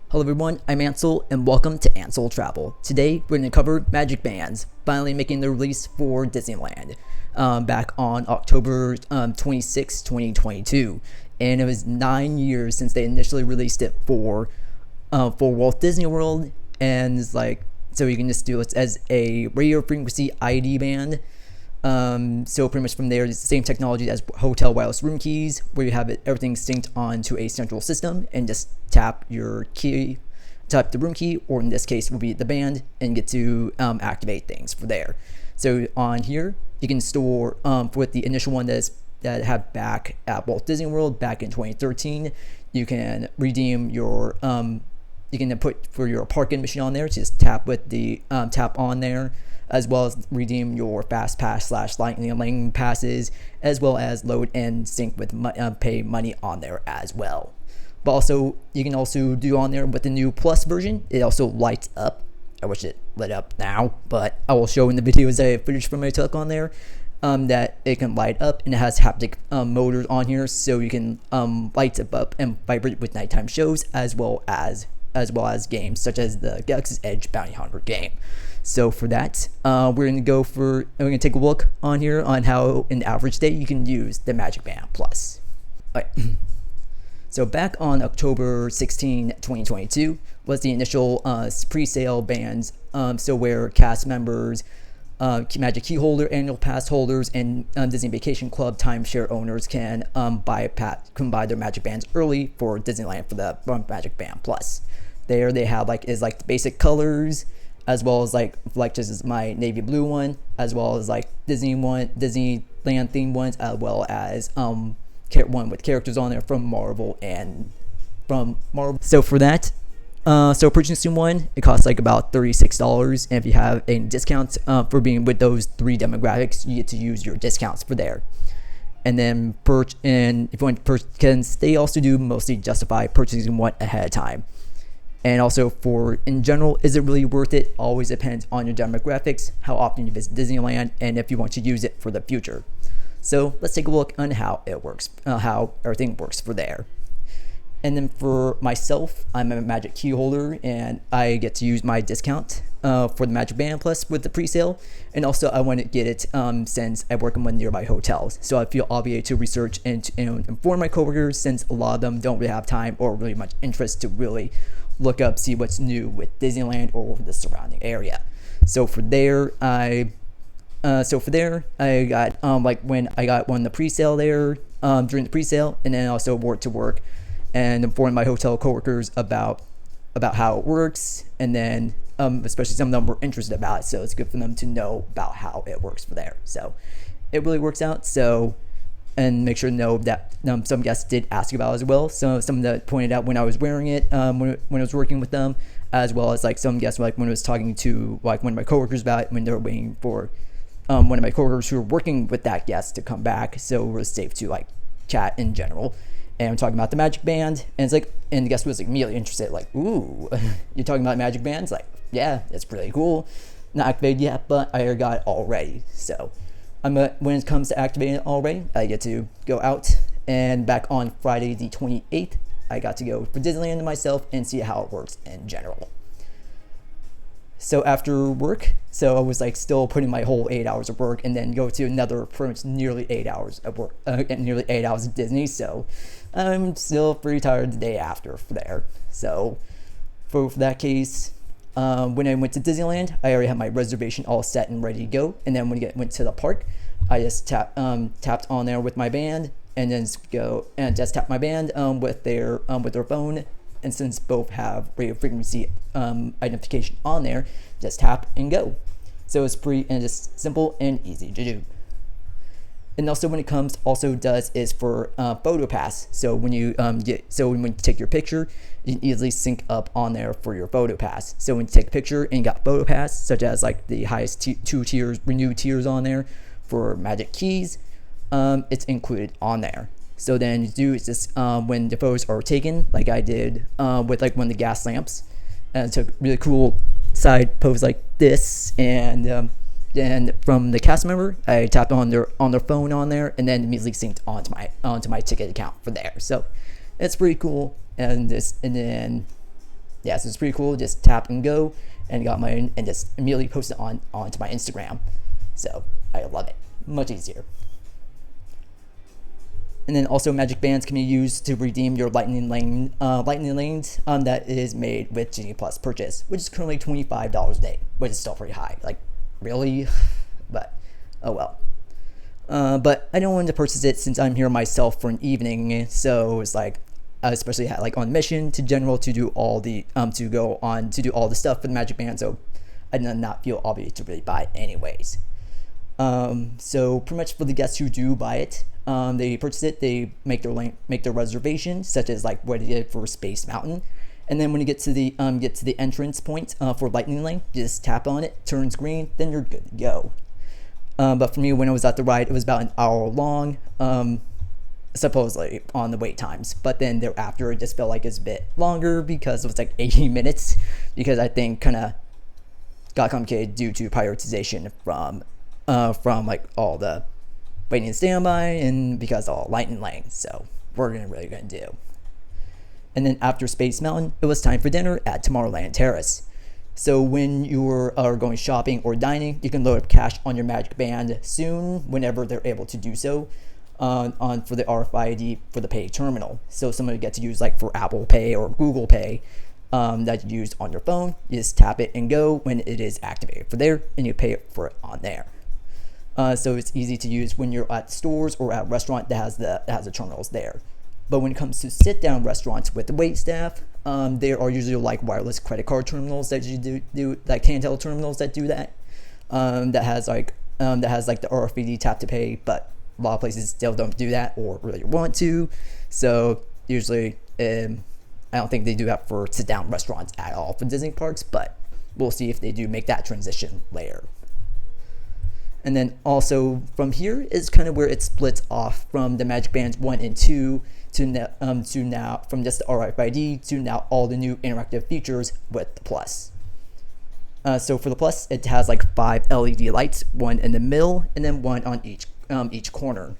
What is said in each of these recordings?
Hello everyone, I'm Ansel and welcome to Ansel Travel. Today we're going to cover MagicBands finally making the release for Disneyland back on October 26, 2022. And it was 9 years since they initially released it for Walt Disney World, and it's like, so you can just do it as a radio frequency ID band. So pretty much from there, it's the same technology as hotel wireless room keys, where you have everything synced onto a central system and just tap your key, tap the room key, or in this case will be the band, and get to activate things for there. So on here, you can store with the initial one that had back at Walt Disney World back in 2013. You can redeem your you can put for your parking machine on there. Just tap with the tap on there, as well as redeem your fast pass / lightning lane passes, as well as load and sync with pay money on there as well. But also, you can also do on there with the new Plus version, it also lights up. I wish it lit up now, but I will show in the videos I footage from my took on there that it can light up, and it has haptic motors on here, so you can light it up and vibrate with nighttime shows, as well as games such as the Galaxy's Edge Bounty Hunter game. So for that, we're gonna take a look on here on how an average day you can use the MagicBand Plus. Alright. So back on October 16, 2022 was the initial pre-sale bands. So where cast members, Magic Key holder, annual pass holders, and Disney Vacation Club timeshare owners can buy their Magic Bands early for Disneyland for the MagicBand Plus. There they have the basic colors, as well as like this is my navy blue one, as well as like Disneyland themed ones, as well as one with characters on there from Marvel. So for that, so purchasing one, it costs like about $36, and if you have a discount for being with those three demographics, you get to use your discounts for there. And then if you want to purchase, they also do mostly justify purchasing one ahead of time. And also in general, is it really worth it? Always depends on your demographics, how often you visit Disneyland, and if you want to use it for the future. So let's take a look on how it works, how everything works for there. And then for myself, I'm a Magic Key holder, and I get to use my discount for the MagicBand Plus with the pre-sale. And also I want to get it since I work in one nearby hotels. So I feel obligated to research and inform my coworkers, since a lot of them don't really have time or really much interest to really look up, see what's new with Disneyland or the surrounding area. So for there, I got when I got one the pre-sale there during the pre-sale, and then also work to work and inform my hotel coworkers about how it works, and then especially some of them were interested about it, so it's good for them to know about how it works for there. So it really works out. So, and make sure to know that some guests did ask about it as well. So some that pointed out when I was wearing it when I was working with them, as well as like some guests when I was talking to like one of my coworkers about it when they were waiting for one of my coworkers who were working with that guest to come back, so it was safe to like chat in general. And I'm talking about the MagicBand, and it's like, and the guest was like immediately interested, like, ooh, you're talking about MagicBand? It's like, yeah, it's pretty cool. Not activated yet, but I got it already. So when it comes to activating it already, I get to go out, and back on Friday the 28th, I got to go for Disneyland myself and see how it works in general. So after work, so I was like still putting my whole 8 hours of work, and then go to another pretty much nearly 8 hours of work, nearly 8 hours at Disney. So I'm still pretty tired the day after for there. So for that case, when I went to Disneyland, I already had my reservation all set and ready to go. And then when I went to the park, I just tapped on there with my band, and then just tap my band with their phone. And since both have radio frequency identification on there, just tap and go. So it's pretty and just simple and easy to do. And also when it comes, is for photo pass. So when you when you take your picture, you can easily sync up on there for your photo pass. So when you take a picture and you got photo pass, such as like the highest two tiers, renewed tiers on there for Magic Keys, it's included on there. So then you do is just when the photos are taken, like I did with like one of the gas lamps, and took really cool side pose like this, and then from the cast member, I tapped on their phone on there, and then immediately synced onto my ticket account for there. So it's pretty cool. And then yeah, so it's pretty cool. Just tap and go, and got my and just immediately post it onto my Instagram. So I love it. Much easier. And then also Magic Bands can be used to redeem your Lightning lanes that is made with Genie Plus purchase, which is currently $25 a day, which is still pretty high. Like, really? But, oh well. But I don't want to purchase it since I'm here myself for an evening, so it's like, I especially had like on mission to general to do all the, to go on to do all the stuff for the Magic Band, so I did not feel obligated to really buy it anyways. So pretty much for the guests who do buy it, they purchase it, they make their reservation, such as like what they did for Space Mountain, and then when you get to the entrance point for Lightning Lane, just tap on it, turns green, then you're good to go. But for me, when I was at the ride, it was about an hour long, supposedly on the wait times, but then thereafter it just felt like it's a bit longer because it was like 80 minutes, because I think kind of got complicated due to prioritization from like all the waiting and standby, and because all Lightning Lane. So we're really gonna do. And then after Space Mountain, it was time for dinner at Tomorrowland Terrace. So when you are going shopping or dining, you can load up cash on your Magic Band soon, whenever they're able to do so, for the RFID for the pay terminal. So somebody get to use like for Apple Pay or Google Pay that you use on your phone. You just tap it and go when it is activated for there, and you pay for it on there. So it's easy to use when you're at stores or at a restaurant that has the terminals there. But when it comes to sit-down restaurants with the wait staff, there are usually like wireless credit card terminals that you do like handheld terminals that do that. That has like the RFID tap to pay, but a lot of places still don't do that or really want to. So usually, I don't think they do that for sit-down restaurants at all for Disney parks, but we'll see if they do make that transition later. And then also from here is kind of where it splits off from the Magic Bands 1 and 2 to now from just the RFID to now all the new interactive features with the Plus. So for the Plus, it has like 5 LED lights, one in the middle and then one on each corner.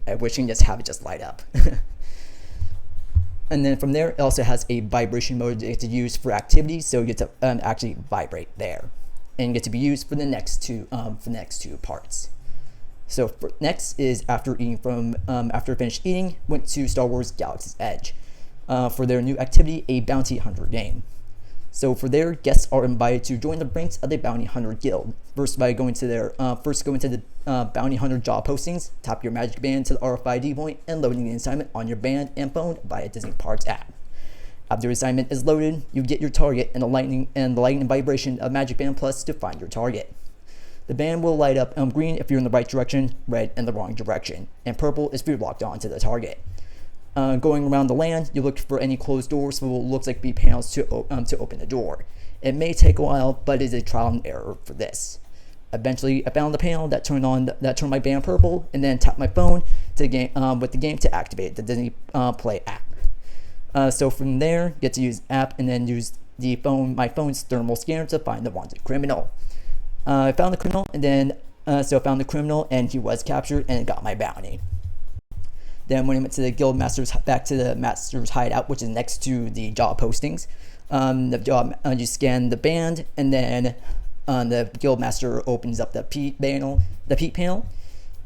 I wish you can just have it just light up. And then from there, it also has a vibration mode that you get to use for activities, so you get to actually vibrate there, and get to be used for the next two parts. So next is after I finished eating, went to Star Wars Galaxy's Edge for their new activity, a Bounty Hunter game. So for there, guests are invited to join the ranks of the Bounty Hunter Guild. First, by going to the Bounty Hunter job postings, tap your Magic Band to the RFID point, and loading the assignment on your band and phone via Disney Parks app. After the assignment is loaded, you get your target and the lightning vibration of Magic Band Plus to find your target. The band will light up green if you're in the right direction, red in the wrong direction, and purple if you're locked onto the target. Going around the land, you look for any closed doors for what looks like be panels to open the door. It may take a while, but it is a trial and error for this. Eventually, I found the panel that turned my band purple, and then tapped my phone with the game to activate the Disney Play app. So from there, get to use app and then use my phone's thermal scanner to find the wanted criminal. I found the criminal, and then and he was captured and got my bounty. Then when I went to the back to the Master's hideout, which is next to the job postings, you scan the band, and then the guild master opens up the peat panel,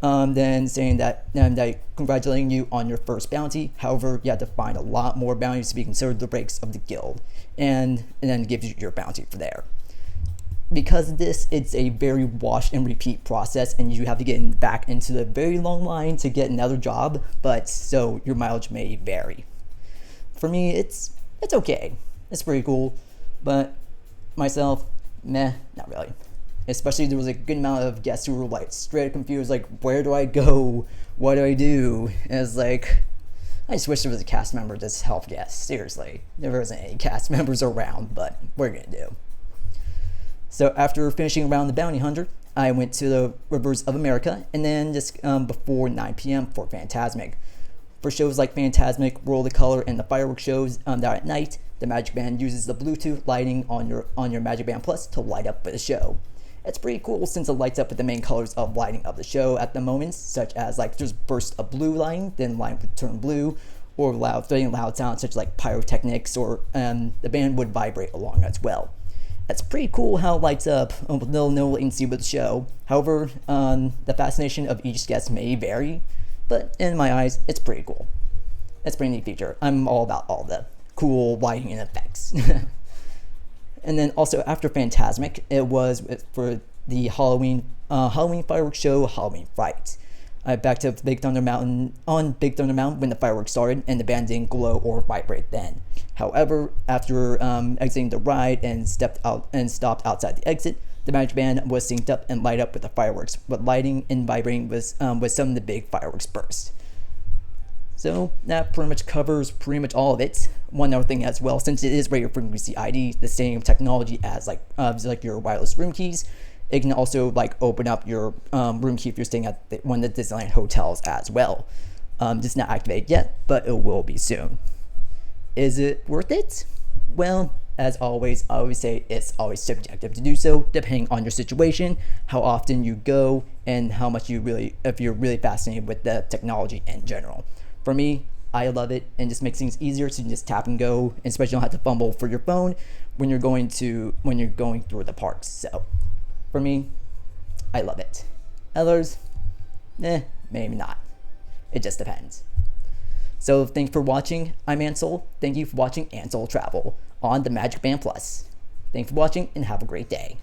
then saying that congratulating you on your first bounty. However, you have to find a lot more bounties to be considered the ranks of the guild, and then gives you your bounty for there. Because of this, it's a very wash and repeat process, and you have to get back into the very long line to get another job, but so your mileage may vary. For me, it's okay. It's pretty cool, but myself, meh, not really. Especially there was a good amount of guests who were like straight confused, like, where do I go? What do I do? And it's like, I just wish there was a cast member to help guests. Seriously, there wasn't any cast members around, but we're gonna do. So after finishing around the Bounty Hunter, I went to the Rivers of America, and then just before 9 p.m. for Fantasmic. For shows like Fantasmic, World of Color, and the fireworks shows that are at night, the Magic Band uses the Bluetooth lighting on your Magic Band Plus to light up for the show. It's pretty cool since it lights up with the main colors of lighting of the show at the moment, such as like there's bursts of blue lighting, then light would turn blue, or loud sounds such as like pyrotechnics, or the band would vibrate along as well. That's pretty cool how it lights up with no latency with the show. However, the fascination of each guest may vary, but in my eyes, it's pretty cool. It's a pretty neat feature. I'm all about all the cool lighting and effects. And then also after Fantasmic, it was for the Halloween fireworks show, Halloween Fright. Back to Big Thunder Mountain when the fireworks started, and the band didn't glow or vibrate then. However, after exiting the ride and stopped outside the exit, the MagicBand was synced up and light up with the fireworks, but lighting and vibrating was some of the big fireworks burst. So that pretty much covers pretty much all of it. One other thing as well, since it is radio frequency ID, the same technology as like your wireless room keys, it can also like open up your room key if you're staying at one of the Disneyland hotels as well. It's not activated yet, but it will be soon. Is it worth it? Well, as always, I always say it's always subjective to do so, depending on your situation, how often you go, and how much if you're really fascinated with the technology in general. For me, I love it, and just makes things easier, so you can just tap and go, and especially you don't have to fumble for your phone when you're going through the parks. So, for me, I love it. Others, maybe not. It just depends. So, thanks for watching. I'm Ansel. Thank you for watching Ansel Travel on the MagicBand Plus. Thanks for watching, and have a great day.